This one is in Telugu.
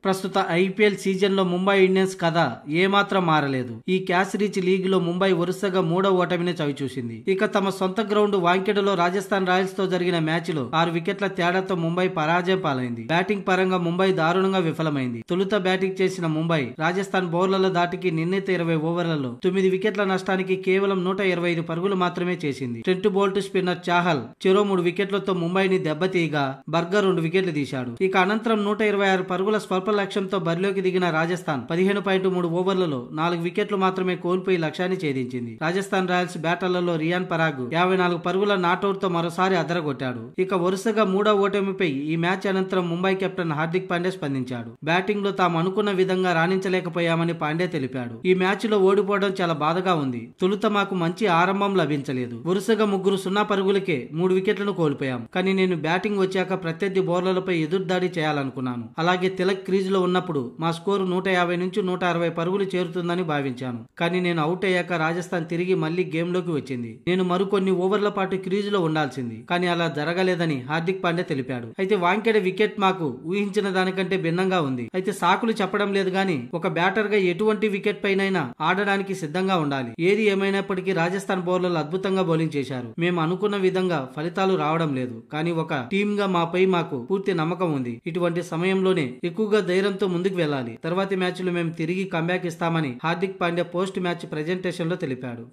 ప్రస్తుత ఐపీఎల్ సీజన్ లో ముంబై ఇండియన్స్ కథ ఏమాత్రం మారలేదు. ఈ క్యాచ్ రీచ్ లీగ్ లో ముంబై వరుసగా 3వ ఓటమిని చవిచూసింది. ఇక తమ సొంత గ్రౌండ్ వాంఖేడెలో రాజస్థాన్ రాయల్స్ తో జరిగిన మ్యాచ్ లో 6 వికెట్ల తేడాతో ముంబై పరాజయం పాలైంది. బ్యాటింగ్ పరంగా ముంబై దారుణంగా విఫలమైంది. తొలుత బ్యాటింగ్ చేసిన ముంబై రాజస్థాన్ బౌలర్ల దాటికి నిర్ణీత 20 ఓవర్లలో 9 వికెట్ల నష్టానికి కేవలం 125 పరుగులు మాత్రమే చేసింది. ట్రెంట్ బోల్ట్, స్పిన్నర్ చాహల్ చెరో 3 వికెట్లతో ముంబైని దెబ్బతీయగా బర్గర్ 2 వికెట్లు తీశాడు. ఇక అనంతరం 126 పరుగుల స్వల్ప లక్ష్యంతో బరిలోకి దిగిన రాజస్థాన్ 15.3 ఓవర్లలో 4 వికెట్లు మాత్రమే కోల్పోయి లక్ష్యాన్ని ఛేదించింది. రాజస్థాన్ రాయల్స్ బ్యాటర్లలో రియాన్ పరాగ్ 54 పరుగుల నాటౌట్ తో మరోసారి అదరగొట్టాడు. ఇక వరుసగా 3వ ఓటమిపై ఈ మ్యాచ్ అనంతరం ముంబై కెప్టెన్ హార్దిక్ పాండ్యా స్పందించాడు. బ్యాటింగ్ లో తాము అనుకున్న విధంగా రాణించలేకపోయామని పాండ్యా తెలిపాడు. ఈ మ్యాచ్ లో ఓడిపోవడం చాలా బాధగా ఉంది. తొలుత మాకు మంచి ఆరంభం లభించలేదు. వరుసగా 0 పరుగులకే 3 వికెట్లను కోల్పోయాం. కానీ నేను బ్యాటింగ్ వచ్చాక ప్రత్యర్థి బౌలర్లపై ఎదురుదాడి చేయాలనుకున్నాను. అలాగే తిలక్ క్రీజ్ లో ఉన్నప్పుడు మా స్కోరు 150 నుంచి 160 పరుగులు చేరుతుందని భావించాను. కానీ నేను అవుట్ అయ్యాక రాజస్థాన్ తిరిగి మళ్లీ గేమ్ లోకి వచ్చింది. నేను మరికొన్ని ఓవర్ల పాటు క్రీజ్ లో ఉండాల్సింది. కానీ అలా జరగలేదని హార్దిక్ పాండ్యా తెలిపాడు. అయితే వాంఖేడే వికెట్ మాకు ఊహించిన దానికంటే భిన్నంగా ఉంది. అయితే సాకులు చెప్పడం లేదు గాని ఒక బ్యాటర్ గా ఎటువంటి వికెట్ పైనైనా ఆడడానికి సిద్ధంగా ఉండాలి. ఏది ఏమైనప్పటికీ రాజస్థాన్ బౌలర్లు అద్భుతంగా బౌలింగ్ చేశారు. మేము అనుకున్న విధంగా ఫలితాలు రావడం లేదు. కానీ ఒక టీమ్ గా మాపై మాకు పూర్తి నమ్మకం ఉంది. ఇటువంటి సమయంలోనే ఎక్కువగా ధైర్యంతో ముందుకు వెళ్లాలి. తర్వాతి మ్యాచ్ లో మేము తిరిగి కంబ్యాక్ ఇస్తామని Hardik Pandya post match presentation లో తెలిపాడు.